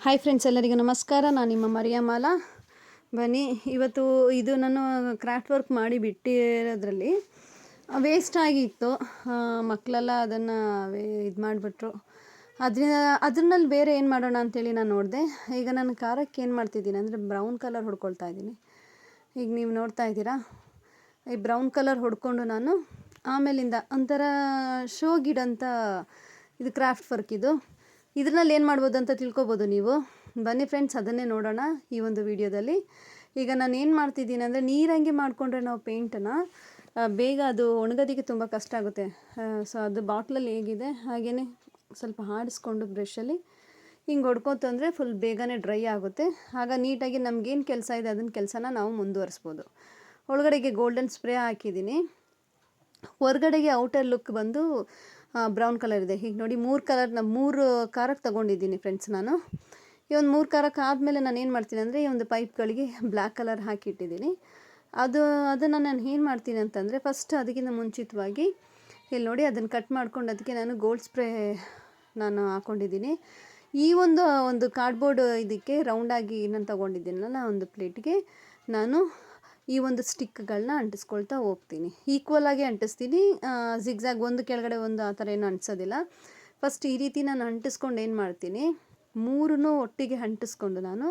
Hi friends, ಎಲ್ಲರಿಗೂ ನಮಸ್ಕಾರ. ನಾನು ನಿಮ್ಮ ಮರಿಯಮಾಲಾ. ಬನ್ನಿ, ಇವತ್ತು ಇದು ನಾನು ಕ್ರಾಫ್ಟ್ ವರ್ಕ್ ಮಾಡಿ ಬಿಟ್ಟಿರೋದ್ರಲ್ಲಿ ವೇಸ್ಟ್ ಆಗಿತ್ತು. ಮಕ್ಕಳೆಲ್ಲ ಅದನ್ನು ಇದು ಮಾಡಿಬಿಟ್ರು. ಅದರಲ್ಲಿ ಬೇರೆ ಏನು ಮಾಡೋಣ ಅಂಥೇಳಿ ನಾನು ನೋಡಿದೆ. ಈಗ ನಾನು ಖಾರಕ್ಕೆ ಏನು ಮಾಡ್ತಿದ್ದೀನಿ ಅಂದರೆ ಬ್ರೌನ್ ಕಲರ್ ಹೊಡ್ಕೊಳ್ತಾ ಇದ್ದೀನಿ. ಈಗ ನೀವು ನೋಡ್ತಾ ಇದ್ದೀರಾ, ಈ ಬ್ರೌನ್ ಕಲರ್ ಹೊಡ್ಕೊಂಡು ನಾನು ಆಮೇಲಿಂದ ಒಂಥರ ಶೋ ಗಿಡಂತ ಇದು ಕ್ರಾಫ್ಟ್ ವರ್ಕ್. ಇದರಲ್ಲಿ ಏನು ಮಾಡ್ಬೋದು ಅಂತ ತಿಳ್ಕೊಬೋದು ನೀವು. ಬನ್ನಿ ಫ್ರೆಂಡ್ಸ್, ಅದನ್ನೇ ನೋಡೋಣ ಈ ಒಂದು ವಿಡಿಯೋದಲ್ಲಿ. ಈಗ ನಾನು ಏನು ಮಾಡ್ತಿದ್ದೀನಿ ಅಂದರೆ, ನೀರಂಗೆ ಮಾಡಿಕೊಂಡ್ರೆ ನಾವು ಪೇಂಟನ್ನು ಬೇಗ ಅದು ಒಣಗೋದಕ್ಕೆ ತುಂಬ ಕಷ್ಟ ಆಗುತ್ತೆ. ಸೊ ಅದು ಬಾಟ್ಲಲ್ಲಿ ಹೇಗಿದೆ ಹಾಗೆಯೇ ಸ್ವಲ್ಪ ಆಡಿಸ್ಕೊಂಡು ಬ್ರಷಲ್ಲಿ ಹಿಂಗೆ ಹೊಡ್ಕೊತಂದರೆ ಫುಲ್ ಬೇಗನೆ ಡ್ರೈ ಆಗುತ್ತೆ. ಆಗ ನೀಟಾಗಿ ನಮಗೇನು ಕೆಲಸ ಇದೆ ಅದನ್ನ ಕೆಲಸನ ನಾವು ಮುಂದುವರಿಸ್ಬೋದು. ಒಳಗಡೆಗೆ ಗೋಲ್ಡನ್ ಸ್ಪ್ರೇ ಹಾಕಿದ್ದೀನಿ. ಹೊರಗಡೆಗೆ ಔಟರ್ ಲುಕ್ ಬಂದು ಬ್ರೌನ್ ಕಲರ್ ಇದೆ. ಹೀಗೆ ನೋಡಿ, 3 ಖಾರಕ್ಕೆ ತೊಗೊಂಡಿದ್ದೀನಿ ಫ್ರೆಂಡ್ಸ್. ನಾನು ಈ ಒಂದು 3 ಖಾರಕ್ಕೆ ಆದಮೇಲೆ ನಾನು ಏನು ಮಾಡ್ತೀನಿ ಅಂದರೆ, ಈ ಒಂದು ಪೈಪ್ಗಳಿಗೆ ಬ್ಲ್ಯಾಕ್ ಕಲರ್ ಹಾಕಿಟ್ಟಿದ್ದೀನಿ. ಅದನ್ನು ನಾನು ಏನು ಮಾಡ್ತೀನಿ ಅಂತಂದರೆ, ಫಸ್ಟ್ ಅದಕ್ಕಿಂತ ಮುಂಚಿತವಾಗಿ ಇಲ್ಲಿ ನೋಡಿ ಅದನ್ನು ಕಟ್ ಮಾಡ್ಕೊಂಡು ಅದಕ್ಕೆ ನಾನು ಗೋಲ್ಡ್ ಸ್ಪ್ರೇ ನಾನು ಹಾಕ್ಕೊಂಡಿದ್ದೀನಿ. ಈ ಒಂದು ಕಾರ್ಡ್ಬೋರ್ಡ್ ಇದಕ್ಕೆ ರೌಂಡಾಗಿ ನಾನು ತೊಗೊಂಡಿದ್ದೀನಲ್ಲ ಒಂದು ಪ್ಲೇಟ್ಗೆ, ನಾನು ಈ ಒಂದು ಸ್ಟಿಕ್ಗಳನ್ನ ಅಂಟಿಸ್ಕೊಳ್ತಾ ಹೋಗ್ತೀನಿ. ಈಕ್ವಲಾಗಿ ಅಂಟಿಸ್ತೀನಿ, ಜಿಗ್ಜಾಗ್ ಒಂದು ಕೆಳಗಡೆ ಒಂದು ಆ ಥರ ಏನು ಅಂಟಿಸೋದಿಲ್ಲ. ಫಸ್ಟ್ ಈ ರೀತಿ ನಾನು ಅಂಟಿಸ್ಕೊಂಡು ಏನು ಮಾಡ್ತೀನಿ, 3 ಒಟ್ಟಿಗೆ ಅಂಟಿಸ್ಕೊಂಡು ನಾನು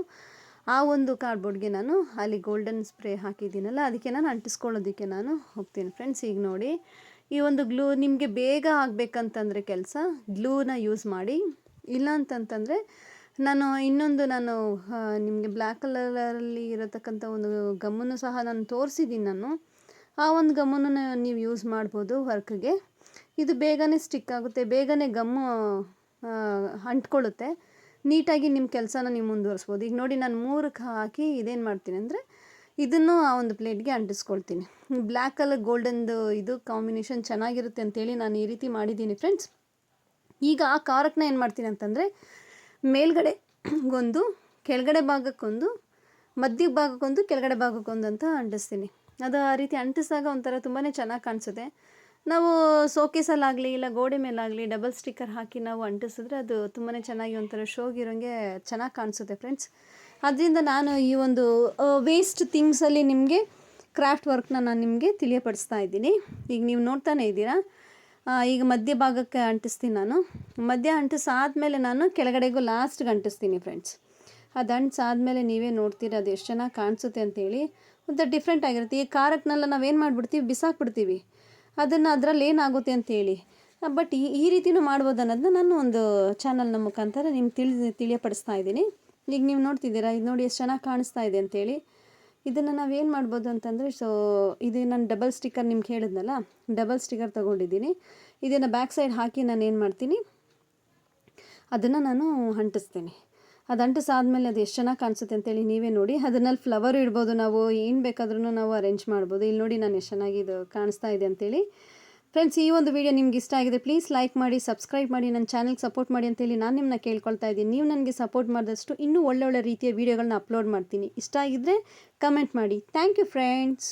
ಆ ಒಂದು ಕಾರ್ಡ್ಬೋರ್ಡ್ಗೆ ನಾನು ಅಲ್ಲಿ ಗೋಲ್ಡನ್ ಸ್ಪ್ರೇ ಹಾಕಿದ್ದೀನಲ್ಲ ಅದಕ್ಕೆ ನಾನು ಅಂಟಿಸ್ಕೊಳ್ಳೋದಕ್ಕೆ ನಾನು ಹೋಗ್ತೀನಿ ಫ್ರೆಂಡ್ಸ್. ಈಗ ನೋಡಿ, ಈ ಒಂದು ಗ್ಲೂ ನಿಮಗೆ ಬೇಗ ಆಗಬೇಕಂತಂದರೆ ಕೆಲಸ ಗ್ಲೂನ ಯೂಸ್ ಮಾಡಿ. ಇಲ್ಲ ಅಂತಂತಂದರೆ ನಾನು ನಿಮಗೆ ಬ್ಲ್ಯಾಕ್ ಕಲರಲ್ಲಿ ಇರತಕ್ಕಂಥ ಒಂದು ಗಮ್ಮನ್ನು ಸಹ ನಾನು ತೋರಿಸಿದ್ದೀನಿ. ಆ ಒಂದು ಗಮ್ಮನ್ನು ನೀವು ಯೂಸ್ ಮಾಡ್ಬೋದು ವರ್ಕ್ಗೆ. ಇದು ಬೇಗನೆ ಸ್ಟಿಕ್ ಆಗುತ್ತೆ, ಬೇಗನೆ ಗಮ್ಮು ಅಂಟ್ಕೊಳ್ಳುತ್ತೆ. ನೀಟಾಗಿ ನಿಮ್ಮ ಕೆಲಸನ ನೀವು ಮುಂದುವರಿಸ್ಬೋದು. ಈಗ ನೋಡಿ, ನಾನು 3ಕ್ಕೆ ಹಾಕಿ ಇದೇನು ಮಾಡ್ತೀನಿ ಅಂದರೆ, ಇದನ್ನು ಆ ಒಂದು ಪ್ಲೇಟ್ಗೆ ಅಂಟಿಸ್ಕೊಳ್ತೀನಿ. ಬ್ಲ್ಯಾಕ್ ಕಲರ್ ಗೋಲ್ಡನ್ದು ಇದು ಕಾಂಬಿನೇಷನ್ ಚೆನ್ನಾಗಿರುತ್ತೆ ಅಂತೇಳಿ ನಾನು ಈ ರೀತಿ ಮಾಡಿದ್ದೀನಿ ಫ್ರೆಂಡ್ಸ್. ಈಗ ಆ ಖಾರಕ್ಕನ್ನ ಏನು ಮಾಡ್ತೀನಿ ಅಂತಂದರೆ, ಮೇಲ್ಗಡೆ ಒಂದು, ಕೆಳಗಡೆ ಭಾಗಕ್ಕೊಂದು, ಮಧ್ಯ ಭಾಗಕ್ಕೊಂದು, ಕೆಳಗಡೆ ಭಾಗಕ್ಕೊಂದು ಅಂತ ಅಂಟಿಸ್ತೀನಿ. ಅದು ಆ ರೀತಿ ಅಂಟಿಸಿದಾಗ ಒಂಥರ ತುಂಬಾ ಚೆನ್ನಾಗಿ ಕಾಣಿಸುತ್ತೆ. ನಾವು ಸೋಕೇಸಲ್ಲಾಗಲಿ ಇಲ್ಲ ಗೋಡೆ ಮೇಲಾಗಲಿ ಡಬಲ್ ಸ್ಟಿಕ್ಕರ್ ಹಾಕಿ ನಾವು ಅಂಟಿಸಿದ್ರೆ ಅದು ತುಂಬಾ ಚೆನ್ನಾಗಿ ಒಂಥರ ಶೋಗಿರೋಂಗೆ ಚೆನ್ನಾಗಿ ಕಾಣಿಸುತ್ತೆ ಫ್ರೆಂಡ್ಸ್. ಅದರಿಂದ ನಾನು ಈ ಒಂದು ವೇಸ್ಟ್ ಥಿಂಗ್ಸಲ್ಲಿ ನಿಮಗೆ ಕ್ರಾಫ್ಟ್ ವರ್ಕ್ನ ನಾನು ನಿಮಗೆ ತಿಳಿಯಪಡಿಸ್ತಾ ಇದ್ದೀನಿ. ಈಗ ನೀವು ನೋಡ್ತಾನೆ ಇದ್ದೀರಾ. ಈಗ ಮಧ್ಯ ಭಾಗಕ್ಕೆ ಅಂಟಿಸ್ತೀನಿ ನಾನು. ಮಧ್ಯ ಅಂಟಿಸಾದ್ಮೇಲೆ ನಾನು ಕೆಳಗಡೆಗೂ ಲಾಸ್ಟ್ಗೆ ಅಂಟಿಸ್ತೀನಿ ಫ್ರೆಂಡ್ಸ್. ಅದು ಅಂಟಿಸಾದ್ಮೇಲೆ ನೀವೇ ನೋಡ್ತೀರ ಅದು ಎಷ್ಟು ಚೆನ್ನಾಗಿ ಕಾಣಿಸುತ್ತೆ ಅಂತೇಳಿ. ಒಂಥರ ಡಿಫ್ರೆಂಟ್ ಆಗಿರುತ್ತೆ. ಈ ಖಾರಕ್ಕನ್ನೆಲ್ಲ ನಾವೇನು ಮಾಡಿಬಿಡ್ತೀವಿ, ಬಿಸಾಕ್ಬಿಡ್ತೀವಿ. ಅದರಲ್ಲಿ ಏನಾಗುತ್ತೆ ಅಂತೇಳಿ. ಬಟ್ ಈ ರೀತಿಯೂ ಮಾಡ್ಬೋದು ಅನ್ನೋದನ್ನ ನಾನು ಒಂದು ಚಾನಲ್ನ ಮುಖಾಂತರ ನಿಮ್ಗೆ ತಿಳಿಯಪಡಿಸ್ತಾ ಇದ್ದೀನಿ. ಈಗ ನೀವು ನೋಡ್ತಿದ್ದೀರಾ, ಇದು ನೋಡಿ ಎಷ್ಟು ಚೆನ್ನಾಗಿ ಕಾಣಿಸ್ತಾ ಇದೆ ಅಂತೇಳಿ. ಇದನ್ನು ನಾವೇನು ಮಾಡ್ಬೋದು ಅಂತಂದರೆ, ಇದು ನಾನು ಡಬಲ್ ಸ್ಟಿಕ್ಕರ್ ನಿಮ್ಗೆ ಹೇಳಿದ್ನಲ್ಲ, ಡಬಲ್ ಸ್ಟಿಕ್ಕರ್ ತೊಗೊಂಡಿದ್ದೀನಿ. ಇದನ್ನು ಬ್ಯಾಕ್ ಸೈಡ್ ಹಾಕಿ ನಾನು ಏನು ಮಾಡ್ತೀನಿ, ಅದನ್ನು ನಾನು ಅಂಟಿಸ್ತೀನಿ. ಅದು ಅಂಟಿಸಾದ್ಮೇಲೆ ಅದು ಎಷ್ಟು ಚೆನ್ನಾಗಿ ಕಾಣಿಸುತ್ತೆ ಅಂತೇಳಿ ನೀವೇ ನೋಡಿ. ಅದನ್ನಲ್ಲಿ ಫ್ಲವರ್ ಇಡ್ಬೋದು, ನಾವು ಏನು ಬೇಕಾದ್ರೂ ನಾವು ಅರೇಂಜ್ ಮಾಡ್ಬೋದು. ಇಲ್ಲಿ ನೋಡಿ ನಾನು ಎಷ್ಟು ಚೆನ್ನಾಗಿ ಇದು ಕಾಣಿಸ್ತಾ ಇದೆ ಅಂತೇಳಿ. ಫ್ರೆಂಡ್ಸ್, ಈ ಒಂದು ವಿಡಿಯೋ ನಿಮ್ಗೆ ಇಷ್ಟ ಆಗಿದೆ ಪ್ಲೀಸ್ ಲೈಕ್ ಮಾಡಿ, ಸಬ್ಸ್ಕ್ರೈಬ್ ಮಾಡಿ, ನನ್ನ ಚಾನಲ್ಗೆ ಸಪೋರ್ಟ್ ಮಾಡಿ ಅಂತೇಳಿ ನಾನು ನಿಮ್ಮನ್ನ ಕೇಳ್ಕೊಳ್ತಾ ಇದ್ದೀನಿ. ನೀವು ನನಗೆ ಸಪೋರ್ಟ್ ಮಾಡಿದಷ್ಟು ಇನ್ನೂ ಒಳ್ಳೊಳ್ಳೆ ರೀತಿಯ ವೀಡಿಯೋಗಳನ್ನ ಅಪ್ಲೋಡ್ ಮಾಡ್ತೀನಿ. ಇಷ್ಟ ಆಗಿದ್ದರೆ ಕಮೆಂಟ್ ಮಾಡಿ. Thank you friends.